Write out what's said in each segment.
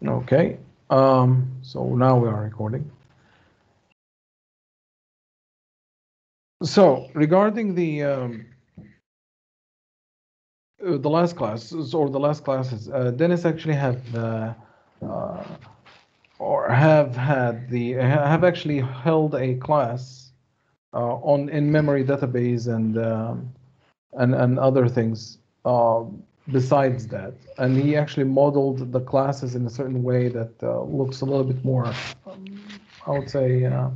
Okay, so now we are recording. So regarding the last classes or the last classes, Dennis actually uh, have actually held a class on in-memory database and other things besides that, and he actually modeled the classes in a certain way that looks a little bit more, I would say. A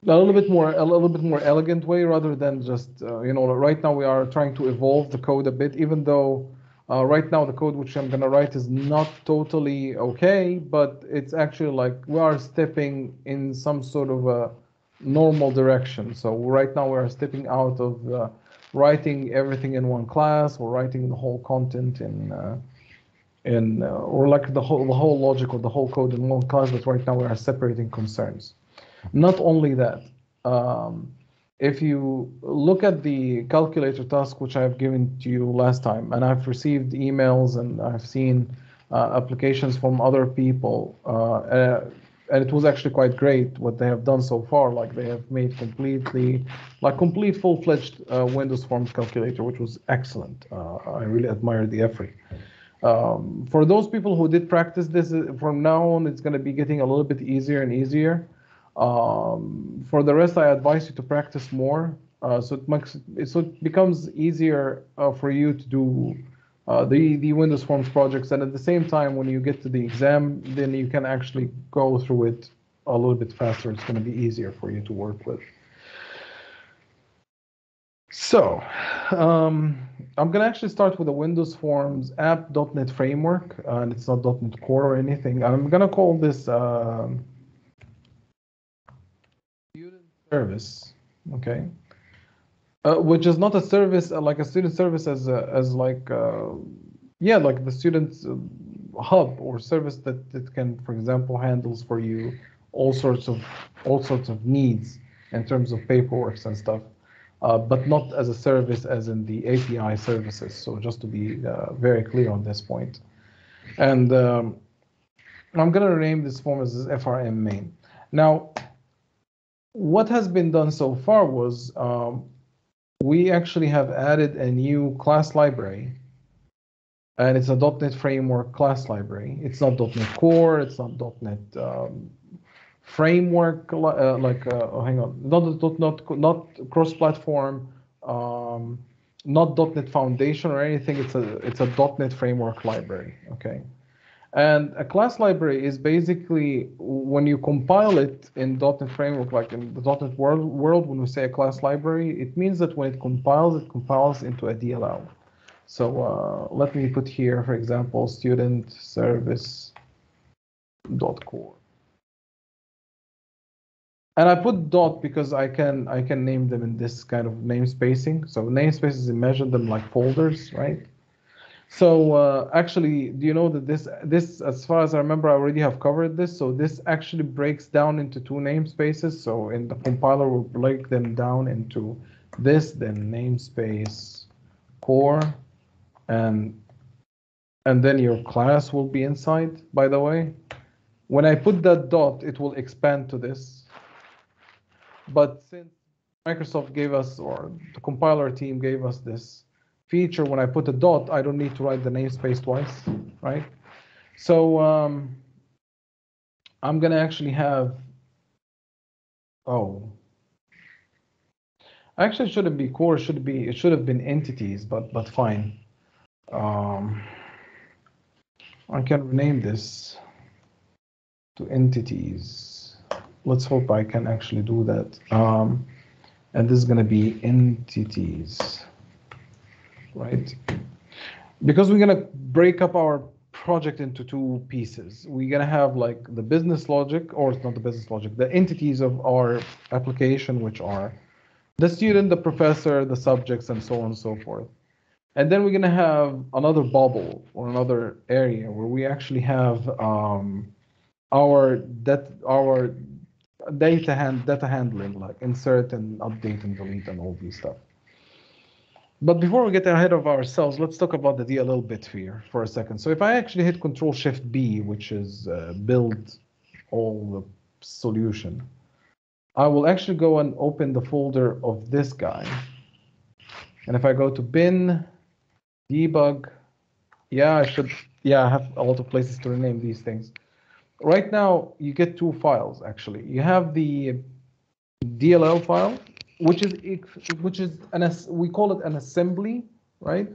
little bit more elegant way rather than just right now we are trying to evolve the code a bit, even though right now the code which I'm going to write is not totally okay, but it's actually like we are stepping in some sort of a normal direction. So right now we are stepping out of writing everything in one class or writing the whole content in or like the whole logic or the whole code in one class, but right now we are separating concerns. Not only that, um, if you look at the calculator task which I've given to you last time, and I've received emails and I've seen applications from other people, and it was actually quite great what they have done so far. Like they have made complete full-fledged Windows Forms calculator, which was excellent. I really admire the effort. For those people who did practice this, from now on, it's going to be getting a little bit easier and easier. For the rest, I advise you to practice more, so it becomes easier for you to do the Windows Forms projects, and at the same time, when you get to the exam, then you can actually go through it a little bit faster. It's going to be easier for you to work with. So, I'm going to actually start with the Windows Forms app.NET framework, and it's not .NET Core or anything. I'm going to call this student service, okay? Which is not a service like a student service as like yeah, like the student hub or service that can, for example, handles for you all sorts of all sorts of needs in terms of paperwork and stuff, but not as a service as in the API services. So just to be very clear on this point, and I'm gonna rename this form as FRM main. Now, what has been done so far was we actually have added a new class library, and it's a .NET Framework class library. It's not .NET Core, it's not .NET Framework, oh, hang on, not cross-platform, not .NET Foundation or anything. It's a .NET Framework library, okay? And a class library is basically when you compile it in .NET Framework, like in the .NET world, when we say a class library, it means that when it compiles into a DLL. So let me put here, for example, student service .core. And I put dot because I can name them in this kind of namespacing. So namespaces, imagine them like folders, right? So actually, do you know that this, as far as I remember, I already have covered this. So this actually breaks down into two namespaces. So in the compiler, we'll break them down into this, then namespace core, and then your class will be inside, by the way. When I put that dot, it will expand to this. But since Microsoft gave us, or the compiler team gave us this feature, when I put a dot, I don't need to write the namespace twice, right? So I'm gonna actually have, oh, actually it shouldn't be core, it should have been entities, but fine. I can rename this to entities. Let's hope I can actually do that. And this is gonna be entities, right? Because we're gonna break up our project into two pieces. We're gonna have like the business logic, or it's not the business logic, the entities of our application, which are the student, the professor, the subjects, and so on and so forth. And then we're gonna have another bubble or another area where we actually have our data handling, like insert and update and delete and all these stuff. But before we get ahead of ourselves, let's talk about the DLL bit here for a second. So if I actually hit Control Shift B, which is build all the solution, I will actually go and open the folder of this guy. And if I go to bin, debug, I have a lot of places to rename these things. Right now, you get two files, actually. You have the DLL file, which is we call it an assembly, right?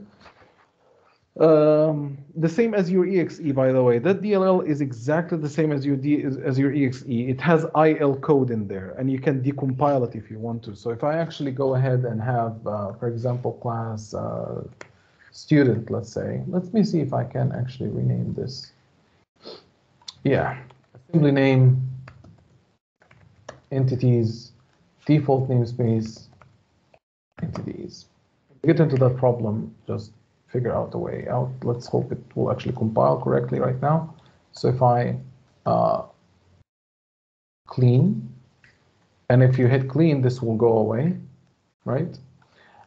The same as your exe, by the way. That DLL is exactly the same as your exe. It has IL code in there, and you can decompile it if you want to. So if I actually go ahead and have, for example, class student, let's say. Let me see if I can actually rename this. Yeah, assembly name, entities, default namespace, entities. To get into that problem, just figure out a way out. Let's hope it will actually compile correctly right now. So if I clean, and if you hit clean, this will go away, right?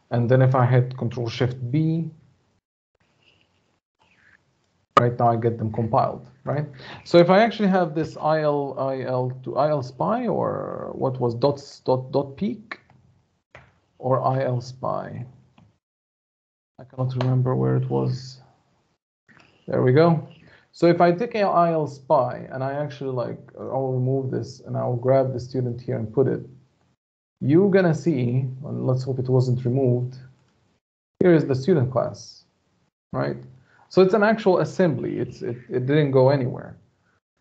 And then if I hit Control Shift B, right now I get them compiled, right? So if I actually have this IL to IL spy, or what was dot peak, or IL spy, I cannot remember where it was. There we go. So if I take IL spy and I actually I'll remove this and I'll grab the student here and put it, you're gonna see, and let's hope it wasn't removed. Here is the student class, right? So it's an actual assembly. It didn't go anywhere,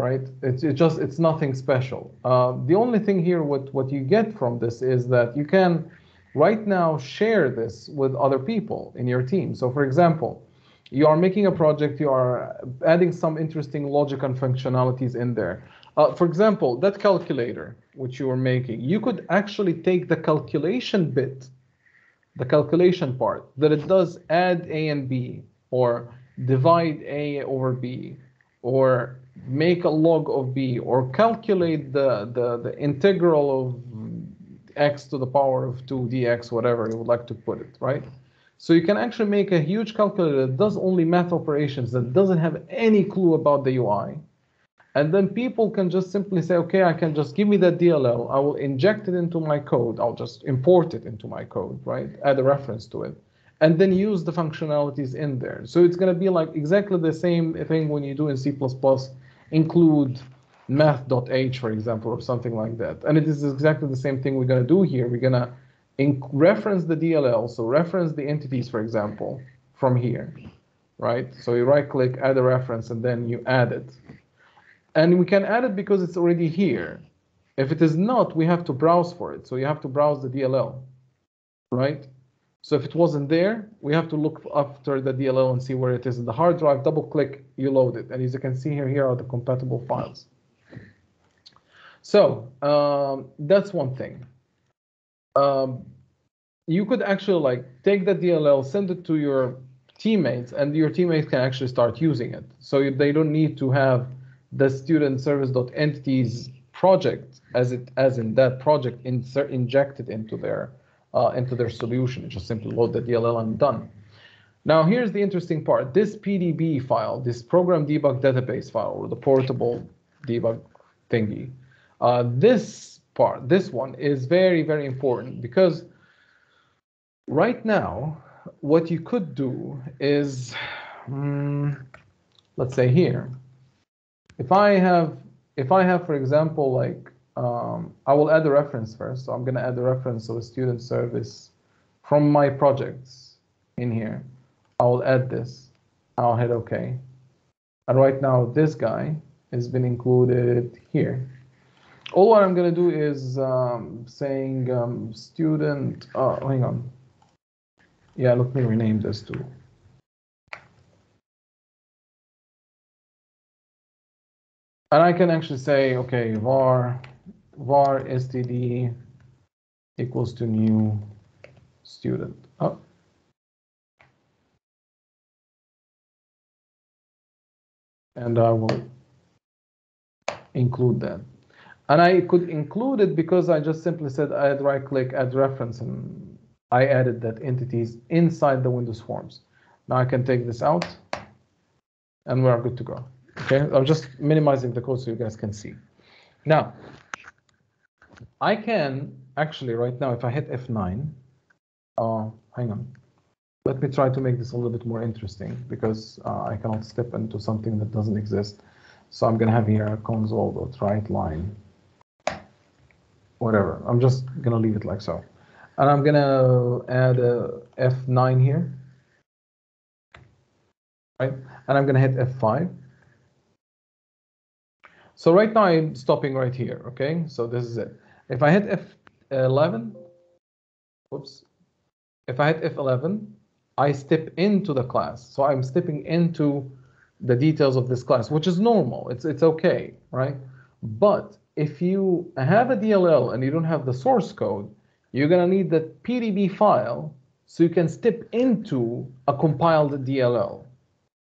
right? It's nothing special. The only thing here, what you get from this is that you can right now share this with other people in your team. So for example, you are making a project, you are adding some interesting logic and functionalities in there. For example, that calculator which you were making, you could actually take the calculation bit, the calculation part, that it does add A and B, or divide A over B, or make a log of B, or calculate the integral of x to the power of 2 dx, whatever you would like to put it, right? So you can actually make a huge calculator that does only math operations, that doesn't have any clue about the UI. And then people can just simply say, okay, I can just give me that DLL, I will inject it into my code, I'll just import it into my code, right? Add a reference to it, and then use the functionalities in there. So it's gonna be like exactly the same thing when you do in C++, include math.h, for example, or something like that. And it is exactly the same thing we're gonna do here. We're gonna reference the DLL, so reference the entities, for example, from here, right? So you right click, add a reference, and then you add it. And we can add it because it's already here. If it is not, we have to browse for it. So you have to browse the DLL, right? So if it wasn't there, we have to look after the DLL and see where it is in the hard drive, double click, you load it. And as you can see here are the compatible files. So that's one thing. You could actually take the DLL, send it to your teammates, and your teammates can actually start using it. So they don't need to have the student service.entities project as in that project injected into their solution. Just simply load the DLL and done. Now here's the interesting part. This PDB file, this program debug database file, or the portable debug thingy, this one is very, very important, because right now what you could do is, let's say here, if I have, for example, I will add a reference first. So I'm going to add a reference of a student service from my projects in here. I will add this. I'll hit OK. And right now, this guy has been included here. All what I'm going to do is saying student. Hang on. Yeah, let me rename this too. And I can actually say, okay, var std equals to new student. Oh. And I will include that. And I could include it because I just simply said add right click, add reference, and I added that entities inside the Windows Forms. Now I can take this out and we're good to go. Okay, I'm just minimizing the code so you guys can see. Now, I can actually right now, if I hit F9, hang on. Let me try to make this a little bit more interesting because I cannot step into something that doesn't exist. So I'm gonna have here a console.writeLine, whatever. I'm just gonna leave it like so. And I'm gonna add a F9 here, right? And I'm gonna hit F5. So right now I'm stopping right here, okay? So this is it. If I hit F11, whoops. If I hit F11, I step into the class. So I'm stepping into the details of this class, which is normal. It's okay, right? But if you have a DLL and you don't have the source code, you're gonna need the PDB file so you can step into a compiled DLL.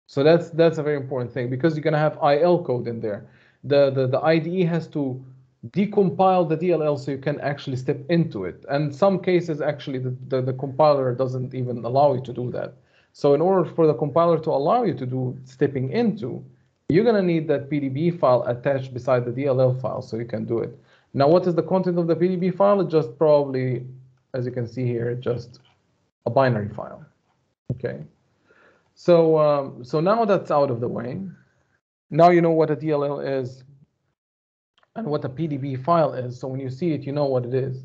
So that's a very important thing because you're gonna have IL code in there. The IDE has to decompile the DLL so you can actually step into it. And some cases actually the compiler doesn't even allow you to do that. So in order for the compiler to allow you to do stepping into, you're gonna need that PDB file attached beside the DLL file so you can do it. Now what is the content of the PDB file? It's just probably, as you can see here, just a binary file. Okay. So so now that's out of the way. Now you know what a DLL is and what a PDB file is. So when you see it, you know what it is.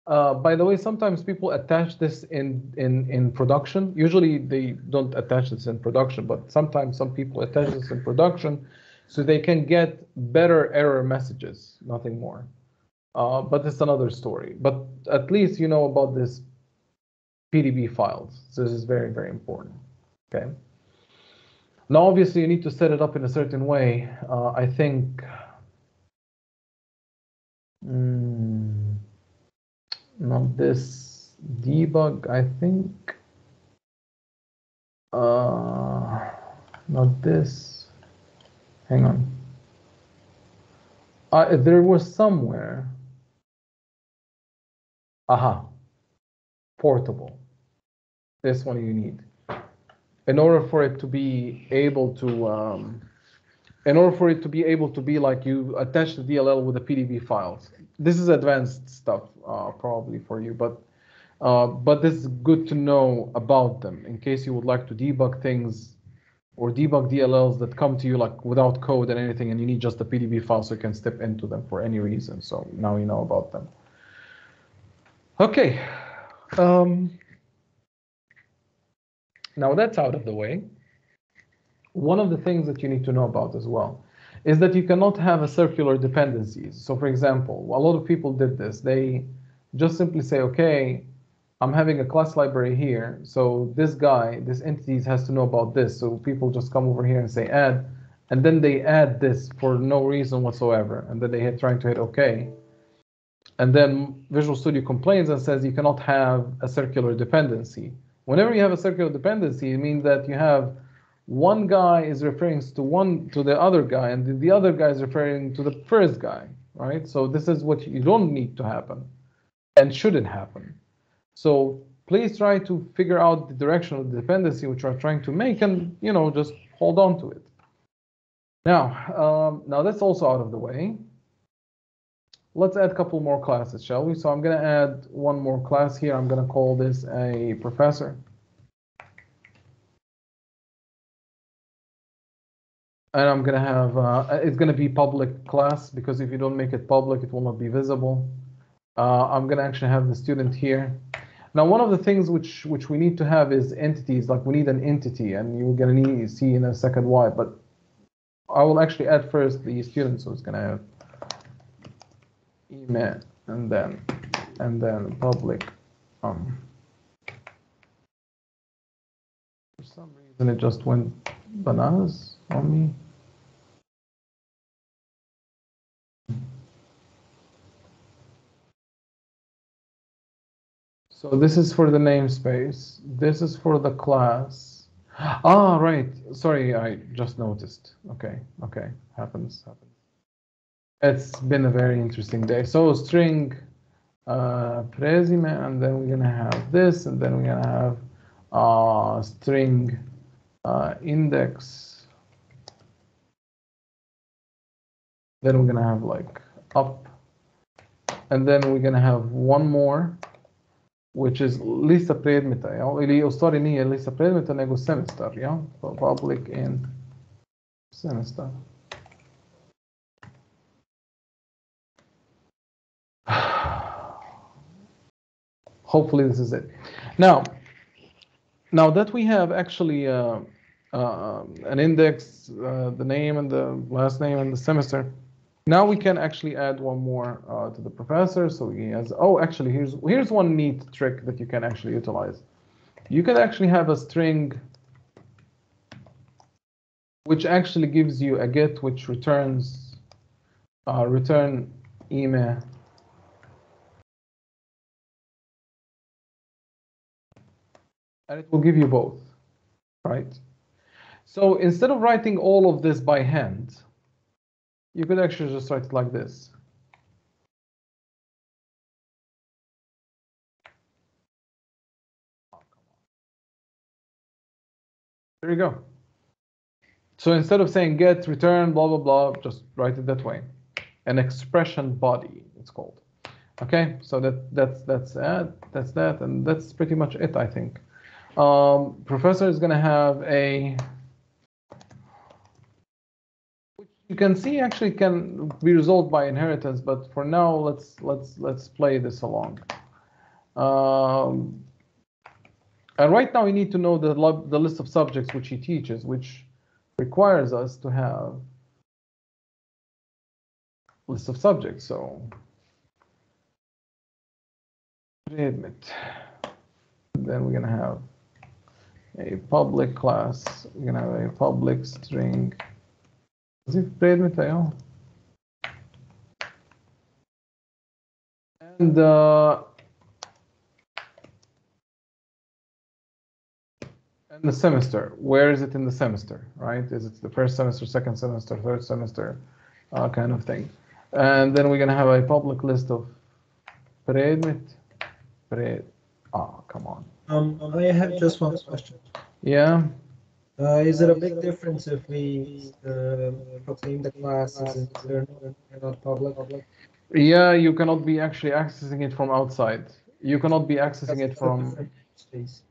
By the way, sometimes people attach this in production. Usually they don't attach this in production, but sometimes some people attach this in production so they can get better error messages, nothing more. But it's another story. But at least you know about this PDB files. So this is very, very important. Okay. Now, obviously, you need to set it up in a certain way. I think not this debug. I think not this. Hang on. There was somewhere. Aha. Portable. This one you need. In order for it to be able to, like you attach the DLL with the PDB files. This is advanced stuff probably for you, but this is good to know about them in case you would like to debug things or debug DLLs that come to you like without code and anything, and you need just the PDB file so you can step into them for any reason. So now you know about them. Okay. Now that's out of the way. One of the things that you need to know about as well is that you cannot have a circular dependencies. So for example, a lot of people did this. They just simply say, okay, I'm having a class library here. So this guy, this entities has to know about this. So people just come over here and say add, and then they add this for no reason whatsoever. And then they trying to hit okay. And then Visual Studio complains and says you cannot have a circular dependency. Whenever you have a circular dependency, it means that you have one guy is referring to the other guy, and the other guy is referring to the first guy, right? So this is what you don't need to happen and shouldn't happen. So please try to figure out the direction of the dependency which you are trying to make, and just hold on to it. Now that's also out of the way. Let's add a couple more classes, shall we? So I'm going to add one more class here. I'm going to call this a professor. And I'm going to have, it's going to be public class, because if you don't make it public, it will not be visible. I'm going to actually have the student here. Now, one of the things which we need to have is entities, like we need an entity, and you're going to see in a second why, but I will actually add first the student, so it's going to have email and then public. For some reason it just went bananas on me. So this is for the namespace. This is for the class. Ah, right. Sorry, I just noticed. Okay. Happens. It's been a very interesting day. So string resume, and then we're gonna have this, and then we're gonna have string index. Then we're gonna have like up, and then we're gonna have one more, which is لسه predmeta, اللي يصطار إن هي لسه predmeta nego semester, yeah, so public in semester. Hopefully this is it. Now that we have actually an index, the name and the last name and the semester, now we can actually add one more to the professor. So he has, oh, actually here's one neat trick that you can actually utilize. You can actually have a string which actually gives you a get which returns return email. And it will give you both, right? So instead of writing all of this by hand, you could actually just write it like this. There you go. So instead of saying get, return, blah, blah, blah, just write it that way. An expression body, it's called. Okay, so that's that, and that's pretty much it, I think. Professor is going to have a, which you can see actually can be resolved by inheritance, but for now let's play this along. And right now we need to know the list of subjects which he teaches, which requires us to have a list of subjects. So admit. Then we're going to have a public class. We're going to have a public string. Is it admit? And the semester, where is it in the semester, right? Is it the first semester, second semester, third semester, kind of thing? And then we're going to have a public list of predmet. Oh, come on. I have just one question. Yeah. Is it a big difference if we proclaim the class as internal and not public? Yeah, you cannot be actually accessing it from outside. You cannot be accessing it from space.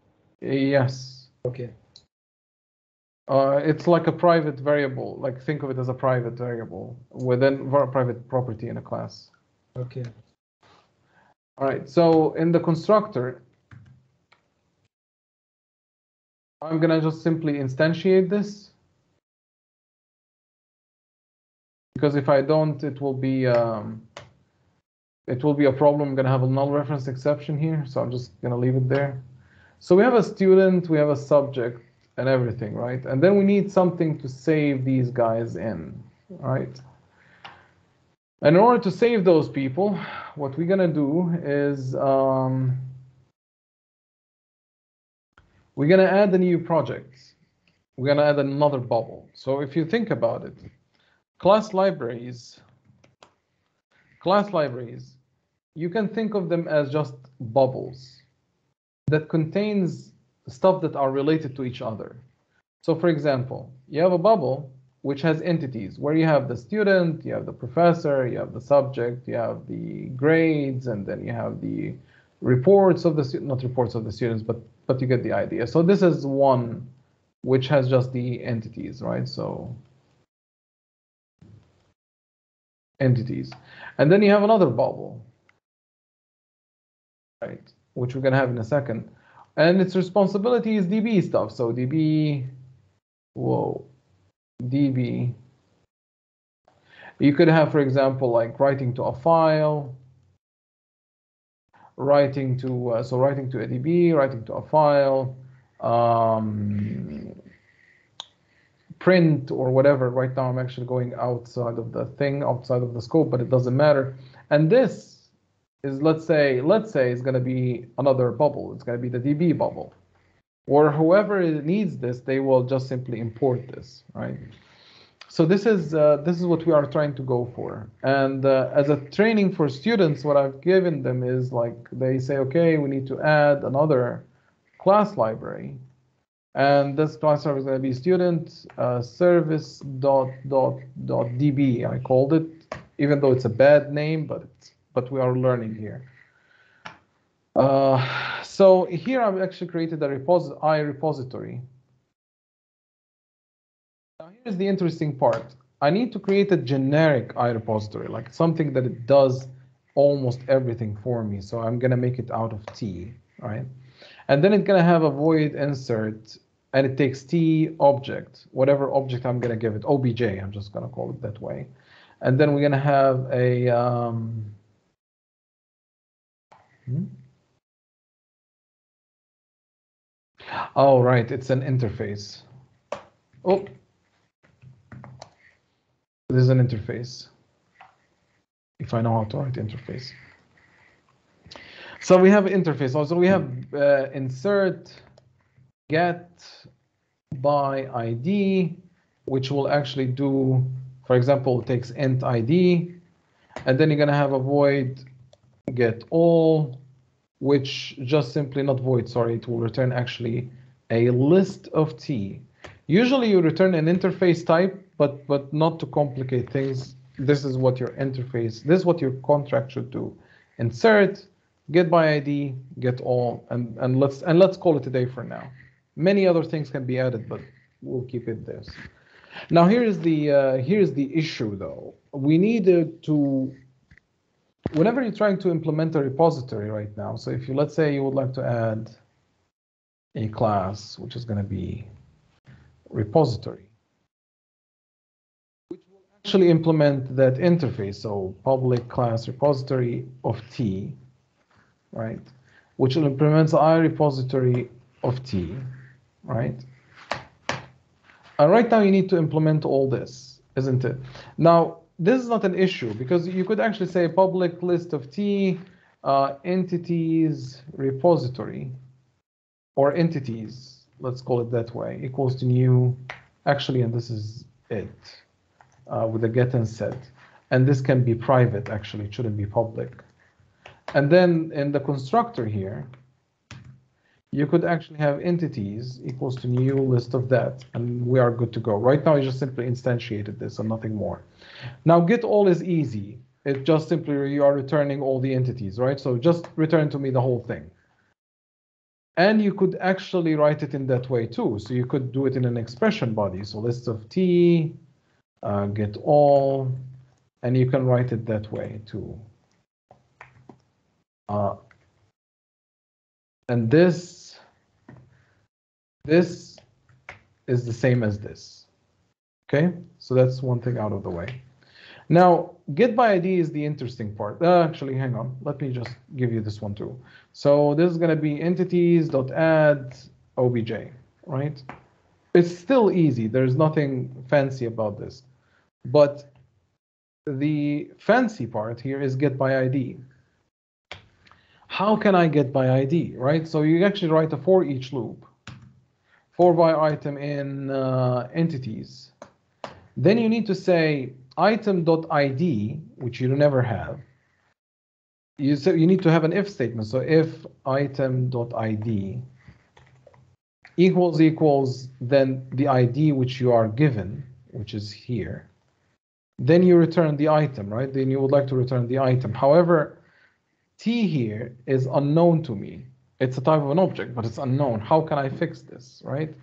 Yes. Okay. It's like a private variable. Like think of it as a private variable within a private property in a class. Okay. All right. So in the constructor, I'm gonna just simply instantiate this, because if I don't, it will be a problem. I'm gonna have a null reference exception here, so I'm just gonna leave it there. So we have a student, we have a subject, and everything, right? And then we need something to save these guys in, right? And in order to save those people, what we're gonna do is we're gonna add a new project. We're gonna add another bubble. So if you think about it, class libraries, you can think of them as just bubbles that contains stuff that are related to each other. So for example, you have a bubble which has entities where you have the student, you have the professor, you have the subject, you have the grades, and then you have the reports of the not reports of the students, but you get the idea. So this is one which has just the entities, right? So entities. And then you have another bubble, right? Which we're gonna have in a second. And its responsibility is DB stuff. So DB, DB. You could have, for example, like writing to a file, writing to a DB, writing to a file, print or whatever. Right now I'm actually going outside of the thing, outside of the scope, but it doesn't matter. And this is, let's say it's going to be another bubble. It's going to be the DB bubble, or whoever needs this, they will just simply import this, right? So this is what we are trying to go for. And as a training for students, what I've given them is like they say, okay, we need to add another class library, and this class library is going to be student service dot db. I called it, even though it's a bad name, but we are learning here. So here I've actually created a iRepository. Now here's the interesting part. I need to create a generic iRepository, like something that it does almost everything for me. So I'm gonna make it out of T, right? And then it's gonna have a void insert, and it takes T object, whatever object I'm gonna give it, OBJ, I'm just gonna call it that way. And then we're gonna have a, oh, right, it's an interface. Oh, this is an interface, if I know how to write interface. So we have interface. Also, we have insert get by ID, which will actually do, for example, it takes int ID, and then you're going to have a void get all, which just simply, not void, sorry, it will return actually a list of T. Usually you return an interface type, but not to complicate things. This is what your interface, this is what your contract should do. Insert, get by ID, get all, and let's call it a day for now. Many other things can be added, but we'll keep it this. Now here's the issue though. We needed to, whenever you're trying to implement a repository right now, so if you, let's say you would like to add a class, which is going to be repository, which will actually implement that interface, so public class repository of T, right, which will implement the iRepository of T, right? And right now you need to implement all this, isn't it? Now, this is not an issue because you could actually say public list of T entities repository, or entities, let's call it that way, equals to new, actually, and this is it, with a get and set. And this can be private, actually, it shouldn't be public. And then in the constructor here, you could actually have entities equals to new list of that, and we are good to go. Right now, you just simply instantiated this and nothing more. Now, get all is easy. It just simply, you are returning all the entities, right? So just return to me the whole thing. And you could actually write it in that way too. So you could do it in an expression body. So list of T, get all, and you can write it that way too. And this is the same as this. Okay, so that's one thing out of the way. Now, get by ID is the interesting part. Actually, hang on. Let me just give you this one too. So this is going to be entities.add obj, right? It's still easy. There's nothing fancy about this. But the fancy part here is get by ID. How can I get by ID, right? So you actually write a for each loop. For by item in entities. Then you need to say item.id, which you never have. You need to have an if statement. So if item.id equals then the ID which you are given, which is here. Then you return the item, right? Then you would like to return the item. However, T here is unknown to me. It's a type of an object, but it's unknown. How can I fix this, right?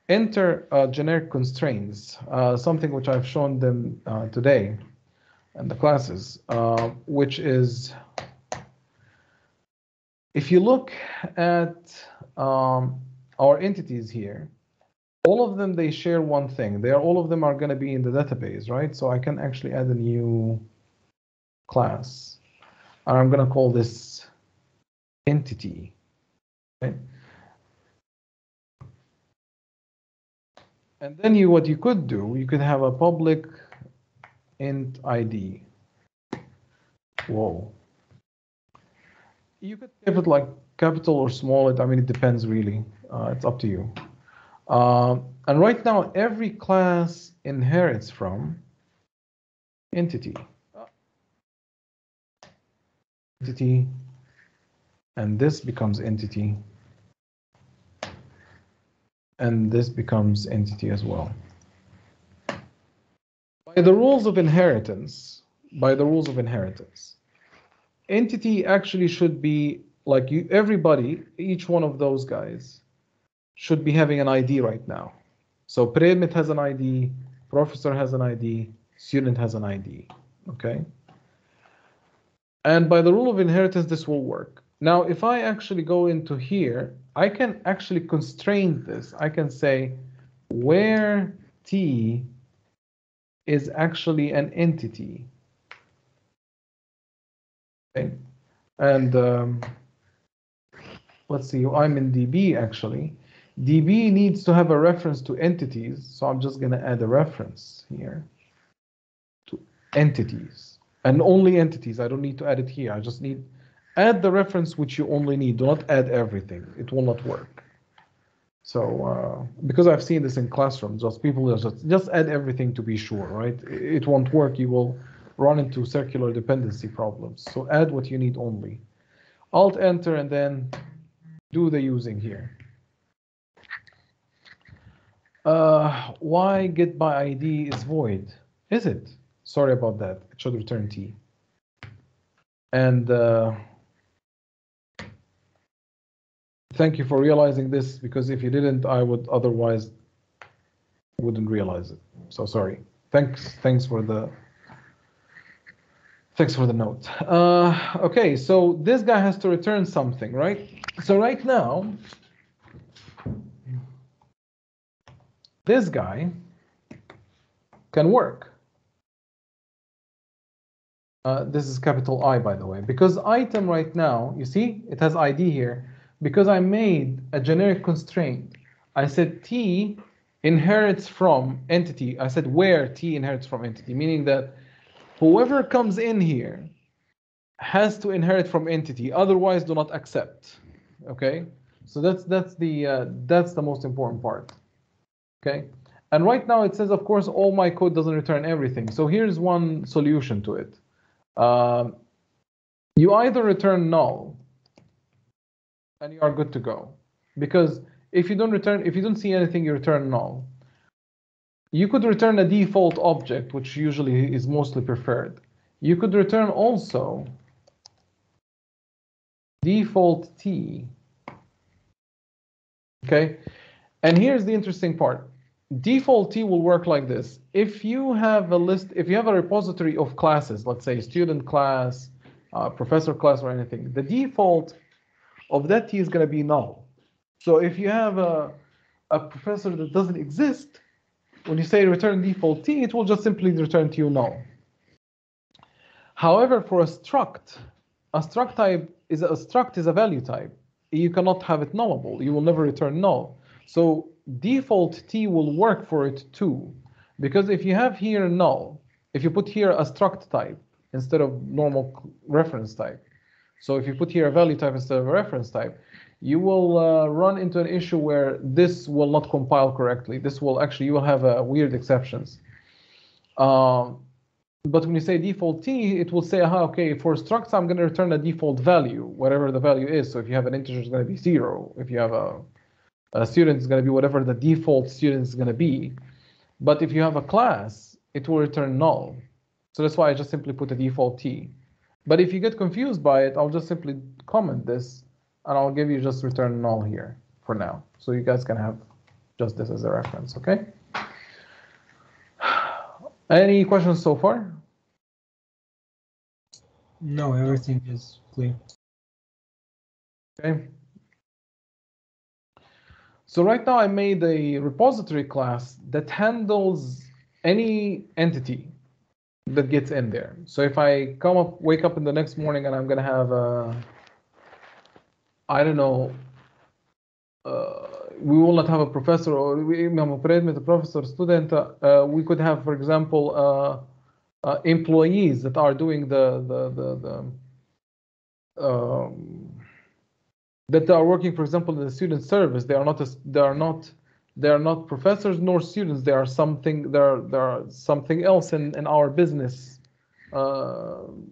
Enter generic constraints, something which I've shown them today in the classes, which is, if you look at our entities here, all of them, they share one thing. All of them are going to be in the database, right? So I can actually add a new class. And I'm going to call this entity. Okay? And then what you could do, you could have a public int ID. Whoa. You could give it like capital or small. I mean, it depends really. It's up to you. And right now, every class inherits from entity. Entity, and this becomes entity, and this becomes entity as well. By the rules of inheritance, entity actually should be like you, everybody, each one of those guys should be having an ID right now. So Predmet has an ID, professor has an ID, student has an ID, okay? And by the rule of inheritance, this will work. Now, if I actually go into here, I can actually constrain this. I can say where T is actually an entity. Okay. And let's see, I'm in DB actually. DB needs to have a reference to entities, so I'm just going to add a reference here to entities, and only entities. I don't need to add it here. I just need add the reference which you only need. Do not add everything. It will not work. So because I've seen this in classrooms, just people just add everything to be sure, right? It won't work. You will run into circular dependency problems. So add what you need only. Alt enter and then do the using here. Why get by ID is void? Is it? Sorry about that. It should return T. And thank you for realizing this, because if you didn't, I would otherwise wouldn't realize it. So sorry. Thanks for the note. Okay, so this guy has to return something, right? So right now, this guy can work. This is capital I, by the way, because item right now, you see, it has ID here. Because I made a generic constraint, I said T inherits from entity. I said where T inherits from entity, meaning that whoever comes in here has to inherit from entity. Otherwise, do not accept. Okay, so that's the most important part. Okay, and right now it says, of course, all my code doesn't return everything. So here's one solution to it. You either return null, and you are good to go. Because if you don't see anything, you return null. You could return a default object, which usually is mostly preferred. You could return also default T. Okay, and here's the interesting part. Default T will work like this. If you have a list, if you have a repository of classes, let's say student class, professor class, or anything, the default of that T is going to be null. So if you have a professor that doesn't exist, when you say return default T, it will just simply return to you null. However, for a struct is a value type. You cannot have it nullable. You will never return null. So default T will work for it too, because if you have here null, if you put here a struct type instead of normal reference type, so if you put here a value type instead of a reference type, you will run into an issue where this will not compile correctly. This will actually, you will have weird exceptions. But when you say default T, it will say, okay, for structs, I'm going to return a default value, whatever the value is. So if you have an integer, it's going to be 0. If you have a student, it's going to be whatever the default student is going to be. But if you have a class, it will return null. So that's why I just simply put a default T. But if you get confused by it, I'll just simply comment this, and I'll give you just return null here for now. So you guys can have just this as a reference, okay? Any questions so far? No, everything is clear. Okay. So right now I made a repository class that handles any entity that gets in there. So if I wake up in the next morning and I'm going to have I don't know, we will not have a professor, or we have a professor, student. We could have, for example, employees that are doing that are working, for example, in the student service. They are not They are not professors nor students. They are something. They are something else in our business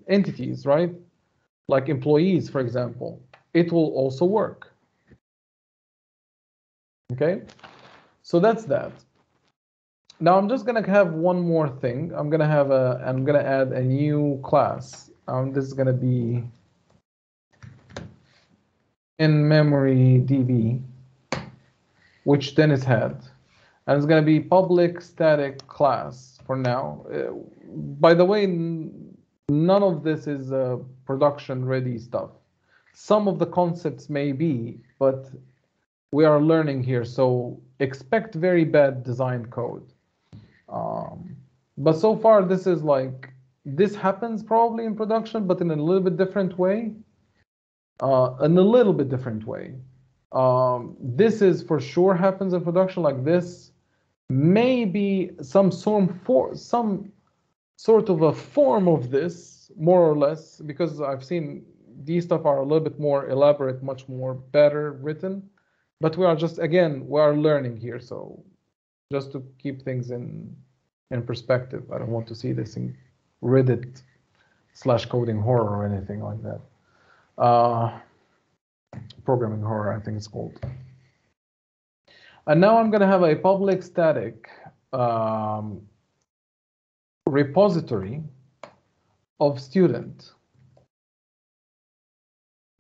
entities, right? Like employees, for example. It will also work. Okay, so that's that. Now I'm just gonna have one more thing. I'm gonna add a new class. This is gonna be in memory DB, which Dennis had, and it's gonna be public static class for now. By the way, none of this is production ready stuff. Some of the concepts may be, but we are learning here, so expect very bad design code. But so far, this happens probably in production, but in a little bit different way. This is for sure happens in production like this. Maybe some sort of a form of this, more or less, because I've seen these stuff are a little bit more elaborate, much more better written. But we are learning here, so just to keep things in perspective. I don't want to see this in Reddit /coding horror or anything like that. Programming horror, I think it's called. And now I'm going to have a public static repository of student.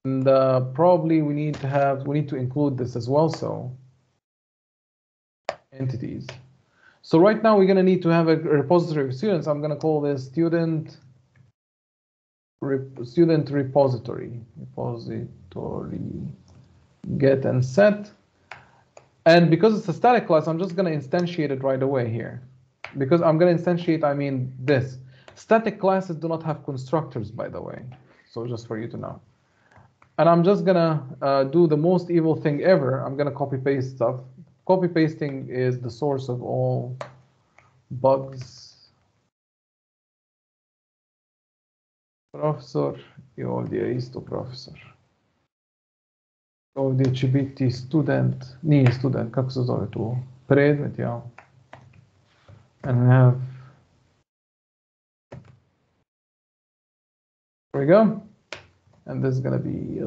And probably we need to include this as well, so entities. So right now we're going to need to have a repository of students. I'm going to call this student repository get and set. And because it's a static class, I'm just going to instantiate it right away here. Because I'm going to instantiate, I mean this. Static classes do not have constructors, by the way. So just for you to know. And I'm just going to do the most evil thing ever. I'm going to copy paste stuff. Copy pasting is the source of all bugs. Professor, io ovdje isto profesor. Ovdje će biti student, nije student, kako se zove tu? Predmet, ja. And we have, there we go. And this is going to be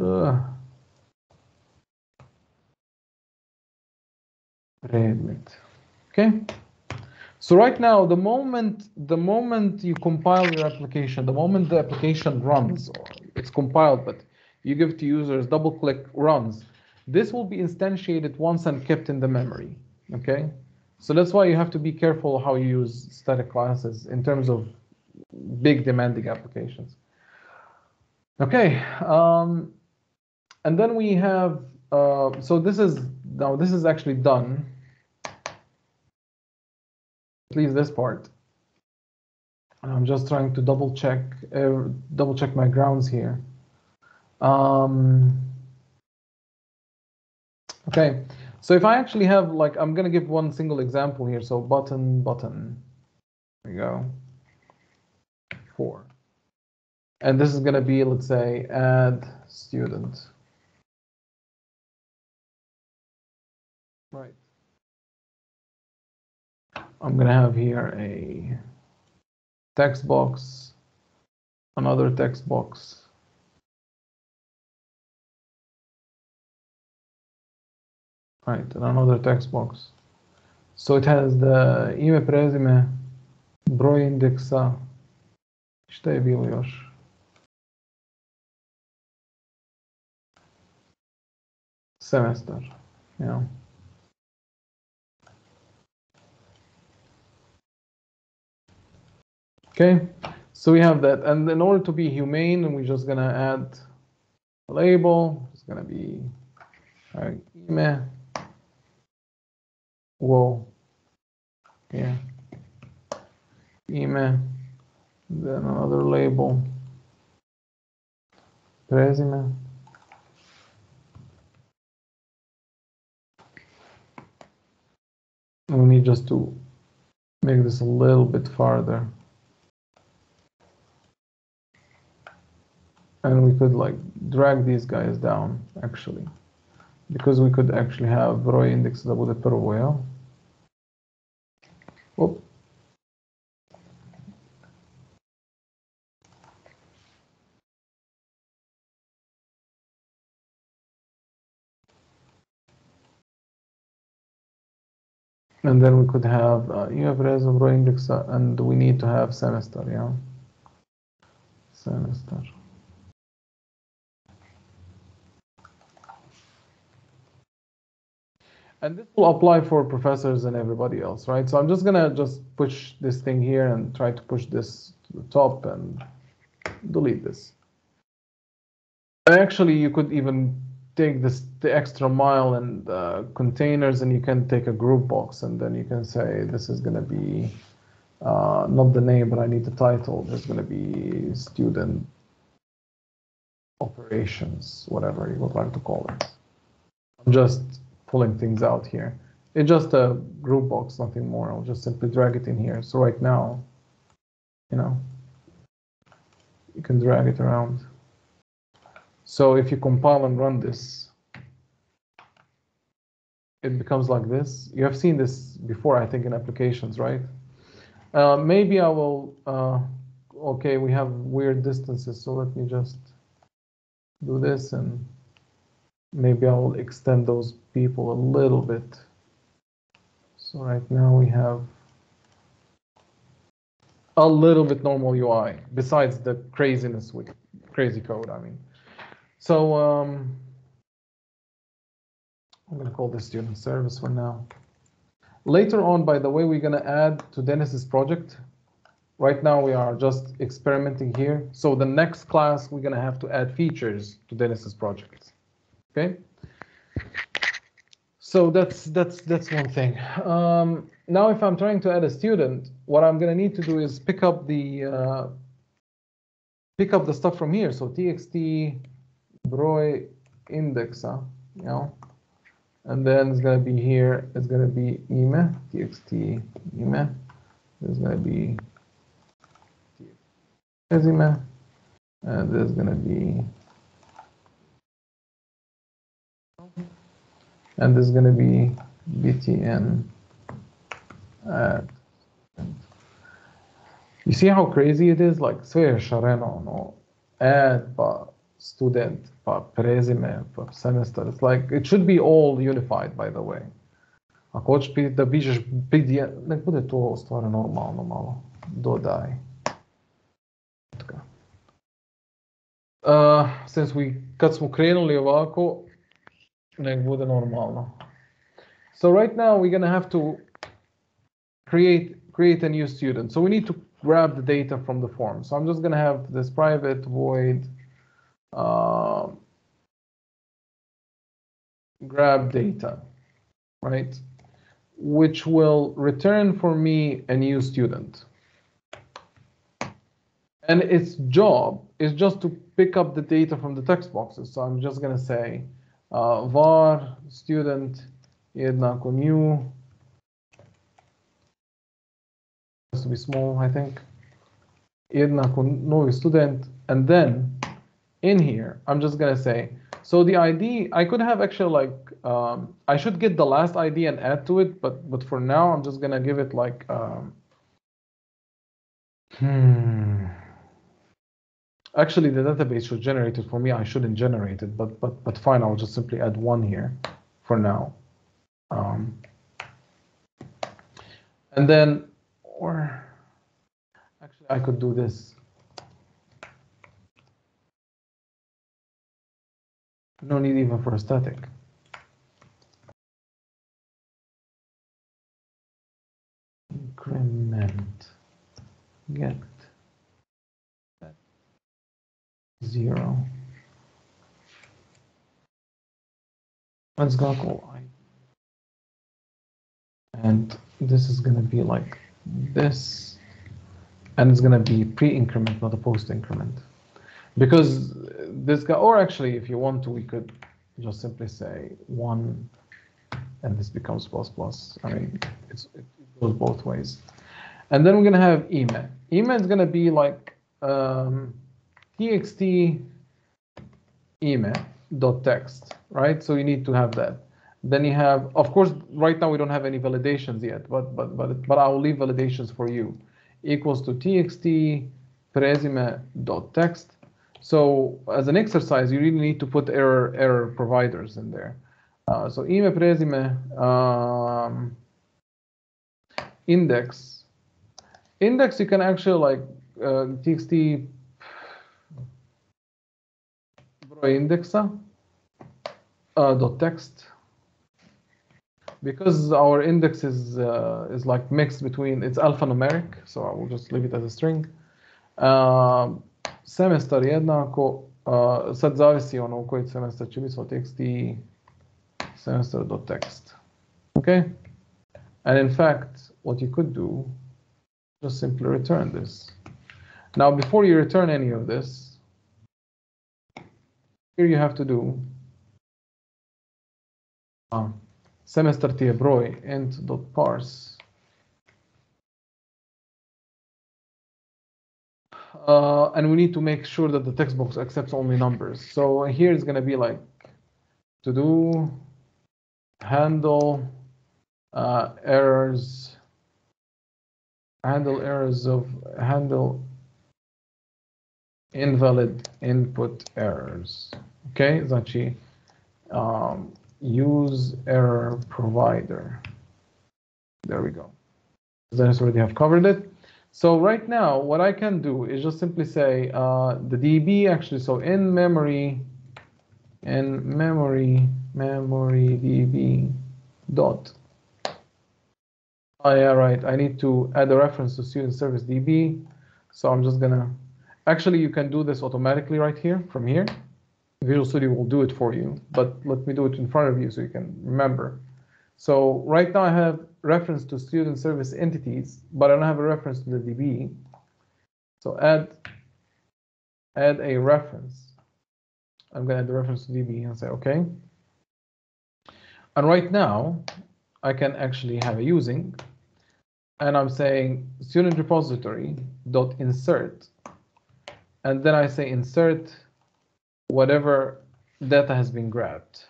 predmet. Okay. So right now, the moment you compile your application, the moment the application runs, or it's compiled, but you give to users, double click runs, this will be instantiated once and kept in the memory. Okay. So that's why you have to be careful how you use static classes in terms of big demanding applications. Okay, and then we have, so this is actually done. At least this part. I'm just trying to double check my grounds here. Okay, so if I actually have, like, I'm gonna give one single example here. So button, there we go, 4. And this is going to be, let's say, add student. Right. I'm going to have here a text box, another text box. Right, and another text box. So it has the ime, prezime, broj indeksa. Šta je bilo još? Semester, yeah. Okay, so we have that, and in order to be humane, we're just gonna add a label. It's gonna be ime. Whoa, yeah, ime. Then another label. Prezime. We need just to make this a little bit farther. And we could like drag these guys down actually. because we could actually have Roy index da bude prvo, ja? Op. And then we could have, you have res of Roy index, and we need to have semester, yeah? Semester. And this will apply for professors and everybody else, right? So I'm just gonna push this thing here and try to push this to the top and delete this. Actually, you could even take the extra mile and containers, and you can take a group box, and then you can say this is gonna be not the name, but I need the title. There's gonna be student operations, whatever you would like to call it. I'm just pulling things out here. It's just a group box, nothing more. I'll just simply drag it in here. So right now, you know, you can drag it around. So if you compile and run this, it becomes like this. You have seen this before, I think, in applications, right? Maybe I will, okay, we have weird distances, so let me just do this, and maybe I will extend those people a little bit. So right now we have a little bit normal UI, besides the craziness with crazy code, I mean. So I'm gonna call this student service for now. Later on, by the way, we're gonna add to Dennis's project. Right now we are just experimenting here. So the next class, we're gonna have to add features to Dennis's project, okay? So that's one thing. Now, if I'm trying to add a student, what I'm gonna need to do is pick up the stuff from here. So txt Broy index, you know, and then it's gonna be here. It's gonna be ime txt ime. There's gonna be ime, and there's gonna be, and there's gonna be btn add. You see how crazy it is? Like, sve šareno, no, add pa student, pa prezime, pa semester. It's like, it should be all unified, by the way. Ako hoćeš da pišeš pdf, nek bude to stvarno normalno malo. Dodaj. Since kad smo krenuli ovako, nek bude normalno. So right now we're gonna have to create a new student. So we need to grab the data from the form. So I'm just gonna have this private void grab data, right? Which will return for me a new student. And its job is just to pick up the data from the text boxes. So I'm just gonna say var student jednako new, has to be small, I think, jednako novi student, and then in here I'm just gonna say, so the ID, I could have actually like, I should get the last ID and add to it, but for now I'm just gonna give it like, actually the database should generate it for me. I shouldn't generate it, but fine, I'll just simply add one here for now. And then, or actually I could do this. No need even for a static. Increment get 0. Let's go ID. And this is going to be like this, and it's going to be pre-increment, not a post-increment, because this guy, or actually if you want to, we could just simply say 1 and this becomes plus plus. I mean, it goes both ways. And then we're going to have ime. Ime is going to be like txt ime dot text, right? So you need to have that. Then you have, of course, right now we don't have any validations yet, but I will leave validations for you. Equals to txt presume dot text. So as an exercise, you really need to put error providers in there. So ime presume index. Index you can actually like txt indexa dot text, because our index is like mixed between, it's alphanumeric, so I will just leave it as a string. Semestar jednako, sad zavisi ono u koji semestar će biti, so txt semester.text. Okay? And in fact, what you could do, just simply return this. Now, before you return any of this, here you have to do semester ti je broj int.parse. And we need to make sure that the text box accepts only numbers. So here it's going to be like to do handle errors, handle invalid input errors. Okay, znači use error provider. There we go. Then I already have covered it. So right now, what I can do is just simply say the DB actually. So in memory DB dot. Oh yeah, right. I need to add a reference to student service DB. So I'm just gonna. Actually, you can do this automatically right here from here. Visual Studio will do it for you, but let me do it in front of you so you can remember. So right now I have reference to student service entities, but I don't have a reference to the DB. So add a reference. I'm going to add the reference to DB and say, okay. And right now I can actually have a using, and I'm saying student repository dot insert. And then I say insert whatever data has been grabbed.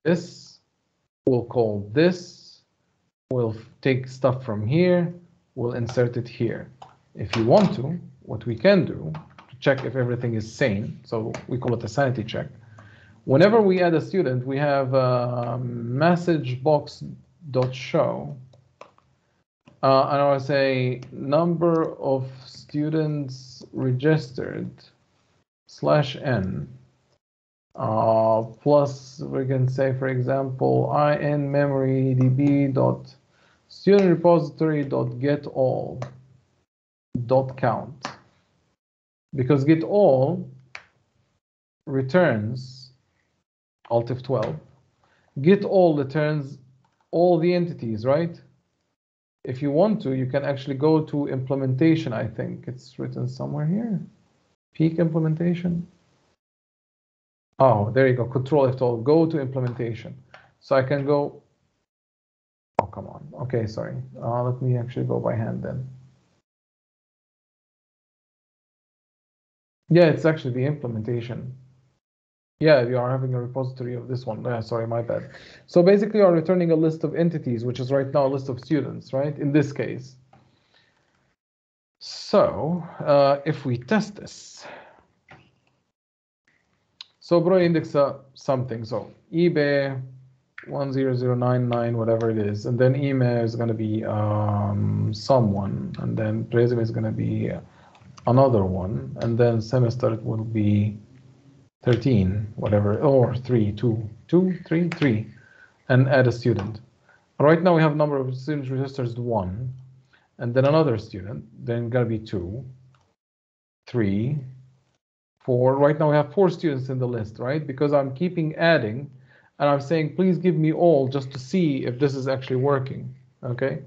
This will call this, we'll take stuff from here, we'll insert it here. If you want to, what we can do to check if everything is sane, so we call it a sanity check. Whenever we add a student, we have message box.show, and I will say number of students registered /n. Plus we can say, for example, in memory db dot student repository dot get all dot count, because get all returns alt F12. Get all returns all the entities, right? If you want to, you can actually go to implementation. I think it's written somewhere here. Peak implementation. Oh, there you go. Control F12. Go to implementation. So I can go. Oh, come on. Okay, sorry. Let me actually go by hand then. Yeah, it's actually the implementation. Yeah, you are having a repository of this one. Yeah, sorry, my bad. So basically, you are returning a list of entities, which is right now a list of students, right? In this case. So if we test this. So broj indexa something. So eBay 10099, whatever it is. And then email is going to be someone. And then presume is going to be another one. And then semester will be 13, whatever, or 3, 2, 3, 3, and add a student. Right now we have number of students registered 1, and then another student, then gonna be 2, 3, 4. Right now we have 4 students in the list, right? Because I'm keeping adding, and I'm saying, please give me all just to see if this is actually working, okay?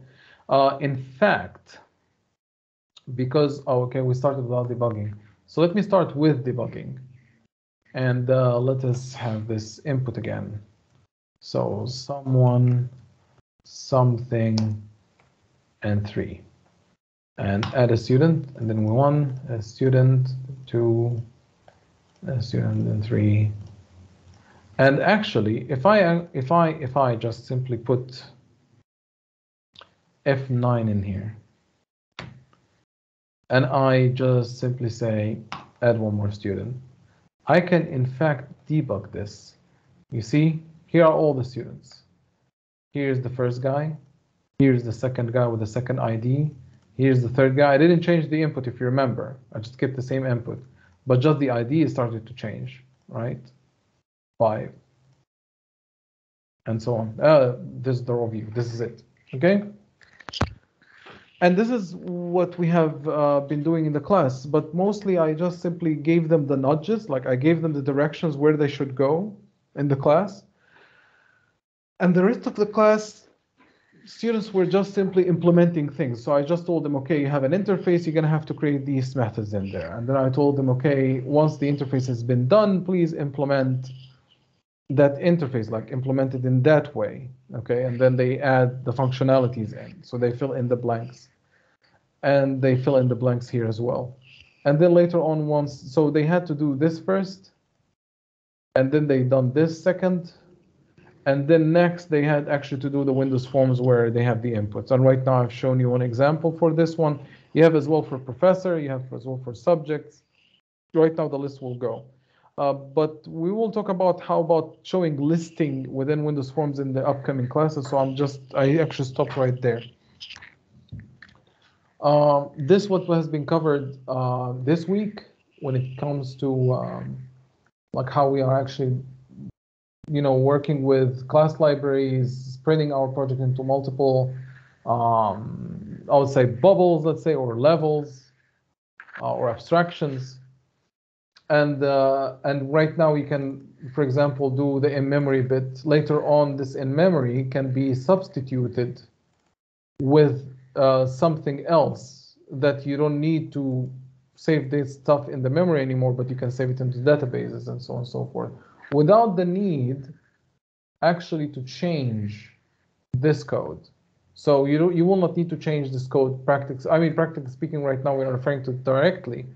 In fact, because, okay, we started without debugging. So let me start with debugging. And let us have this input again. So someone, something, and 3. And add a student, and then 1, a student, 2, student in 3. And actually, if I just simply put F9 in here, and I just simply say add one more student, I can in fact debug this. You see, here are all the students. Here's the first guy. Here's the second guy with the second ID. Here's the third guy. I didn't change the input, if you remember. I just kept the same input, but just the ID started to change, right? 5. And so on. This is the raw view. This is it. Okay? And this is what we have been doing in the class, but mostly I just simply gave them the nudges, like I gave them the directions where they should go in the class. And the rest of the class, students were just simply implementing things. So I just told them, okay, you have an interface, you're gonna have to create these methods in there. And then I told them, okay, once the interface has been done, please implement that interface, like implement it in that way, okay? And then they add the functionalities in, so they fill in the blanks. And they fill in the blanks here as well. And then later on, so they had to do this first, and then they done this second, and then next they had actually to do the Windows Forms where they have the inputs. And right now I've shown you an example for this one. You have as well for professor, you have as well for subjects. Right now the list will go. But we will talk about how about showing listing within Windows Forms in the upcoming classes. So I actually stopped right there. This what has been covered this week when it comes to like how we are actually, working with class libraries, spreading our project into multiple, I would say bubbles, let's say, or levels, or abstractions. And right now you can, for example, do the in-memory bit. Later on, this in-memory can be substituted with something else that you don't need to save this stuff in the memory anymore, but you can save it into databases and so on and so forth, without the need actually to change this code. So you will not need to change this code practically speaking right now we're referring to it directly,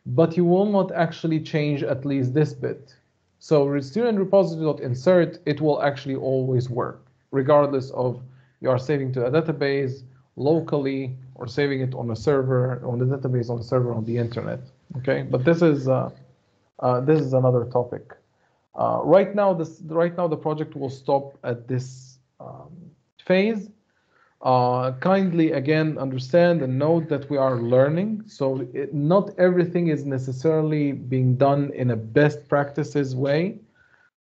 but you will not actually change at least this bit. So student repository.insert, it will actually always work, regardless of you are saving to a database locally or saving it on a server, on the database, on a server on the internet. Okay, but this is another topic. Right now the project will stop at this phase. Kindly again understand and note that we are learning, so not everything is necessarily being done in a best practices way,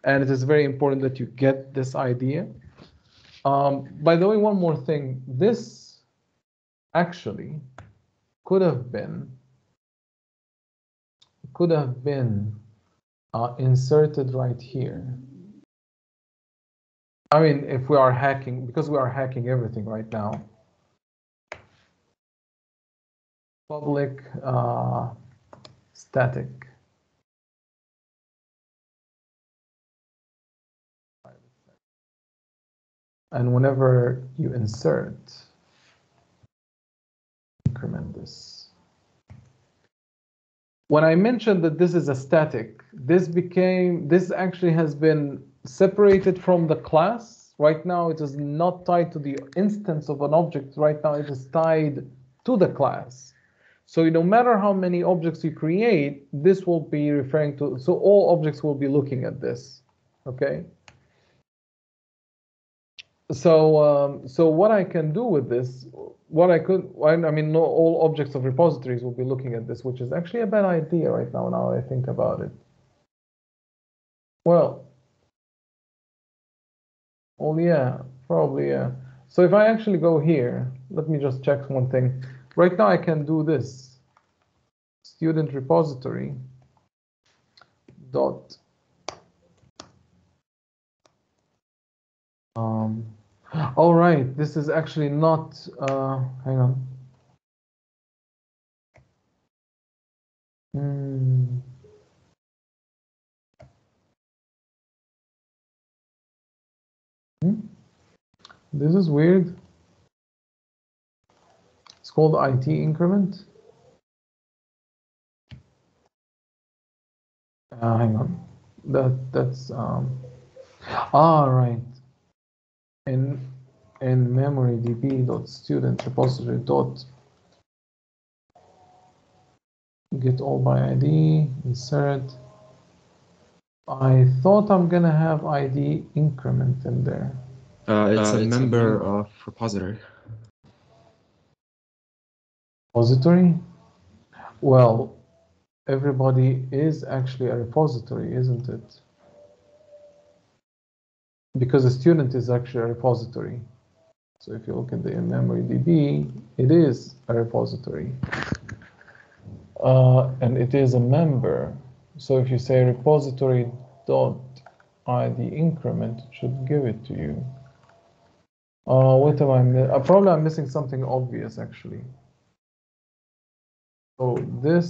and it is very important that you get this idea. By the way, one more thing, this actually could have been inserted right here. I mean, if we are hacking, because we are hacking everything right now. Public static. And whenever you insert, increment this. When I mentioned that this is a static, this actually has been separated from the class. Right now it is not tied to the instance of an object. Right now it is tied to the class. So no matter how many objects you create, this will be referring to, so all objects will be looking at this, okay? So what I can do with this, not all objects of repositories will be looking at this, which is actually a bad idea right now I think about it. Well, yeah, probably, yeah. So if I actually go here, let me just check one thing. Right now I can do this, student repository dot all right, this is actually not, hang on. This is weird. It's called IT increment. Hang on. That's right. In memory db.student repository dot get all by ID insert. I thought I'm gonna have ID increment in there. It's a member of repository. Repository? Well, everybody is actually a repository, isn't it? Because a student is actually a repository. So if you look at the in-memory DB, it is a repository. And it is a member. So if you say repository dot ID increment, it should give it to you. What am I? Probably I'm missing something obvious actually. So this,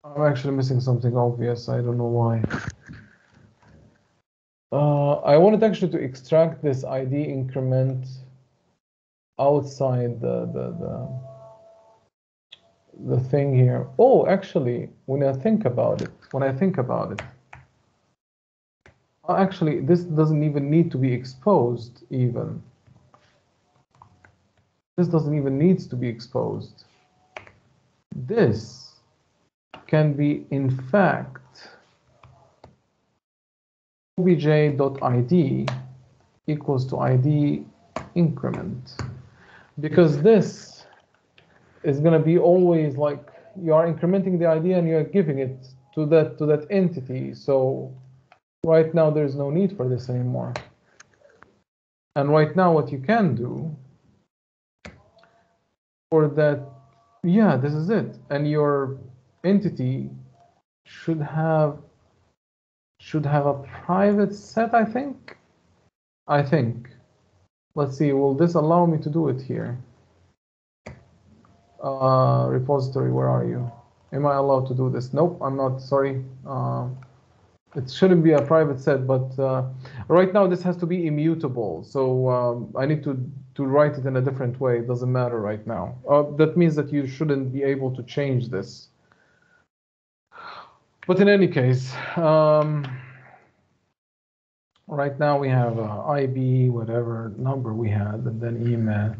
I'm actually missing something obvious. I don't know why. I wanted actually to extract this ID increment outside the thing here. Oh, actually, when I think about it, actually, this doesn't even need to be exposed even. This doesn't even need to be exposed. This can be, in fact, obj.id equals to ID increment. Because this is going to be always like you are incrementing the ID and you are giving it to that entity. So right now there's no need for this anymore. And right now what you can do for that, yeah, this is it. And your entity should have a private set, I think. Let's see, will this allow me to do it here? Repository, where are you? Am I allowed to do this? Nope, I'm not, sorry. It shouldn't be a private set, but right now this has to be immutable. So I need to write it in a different way. It doesn't matter right now. That means that you shouldn't be able to change this. But in any case, right now we have IB, whatever number we had, and then email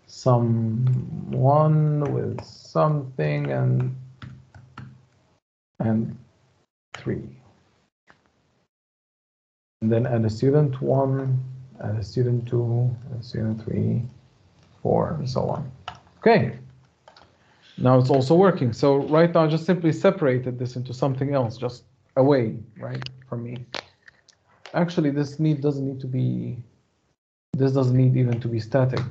someone with something and 3. And then add a student 1, add a student 2, add a student 3, 4, and so on. Okay. Now it's also working. So right now I just simply separated this into something else, just away, right, from me. Actually, this doesn't need even to be static.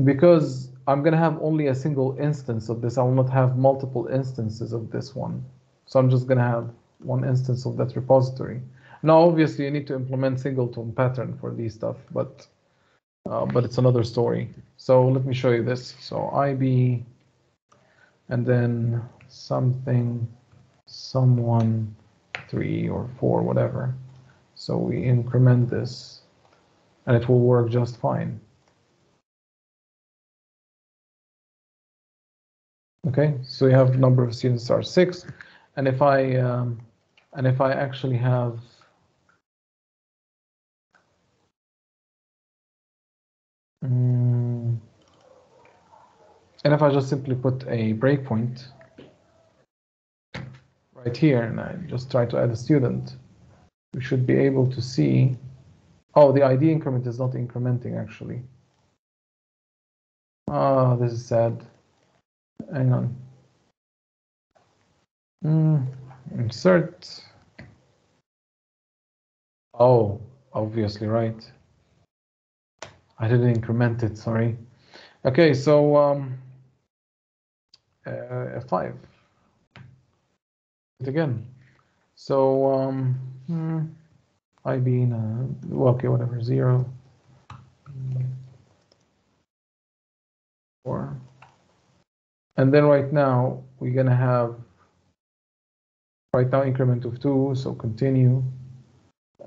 Because I'm going to have only a single instance of this. I will not have multiple instances of this one. So I'm just going to have one instance of that repository. Now, obviously, you need to implement singleton pattern for these stuff, but it's another story. So let me show you this. So IB, and then something, someone, 3 or 4, whatever. So we increment this, and it will work just fine. Okay, so you have number of students are 6, and if I actually have and if I just simply put a breakpoint right here, and I just try to add a student, we should be able to see. Oh, the ID increment is not incrementing actually. Ah, this is sad. Hang on. Insert. Oh, obviously, right. I didn't increment it, sorry. Okay, so F5. It again. So IB, well, okay, whatever, 0. 4. And then right now, we're going to have right now increment of 2, so continue.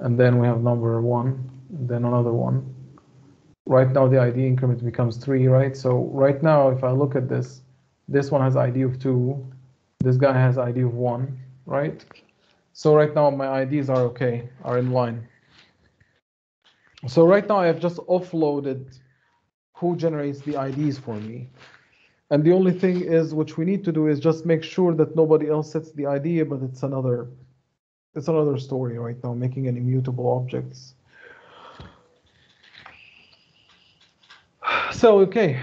And then we have number 1, and then another 1. Right now, the ID increment becomes 3, right? So right now, if I look at this, This one has ID of 2. This guy has ID of 1, right? So right now my IDs are okay, are in line. So right now I have just offloaded who generates the IDs for me. And the only thing is, which we need to do is just make sure that nobody else sets the ID, but it's another story right now, making any mutable objects. So okay,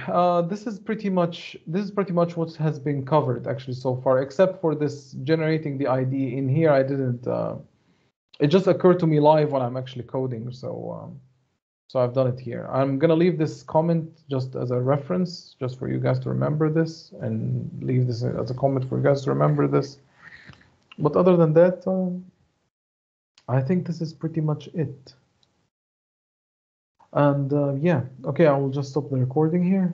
this is pretty much what has been covered actually so far, except for this generating the ID in here. I didn't. It just occurred to me live when I'm actually coding, so I've done it here. I'm gonna leave this comment just as a reference, just for you guys to remember this, and leave this as a comment for you guys to remember this. But other than that, I think this is pretty much it. And yeah, okay, I will just stop the recording here.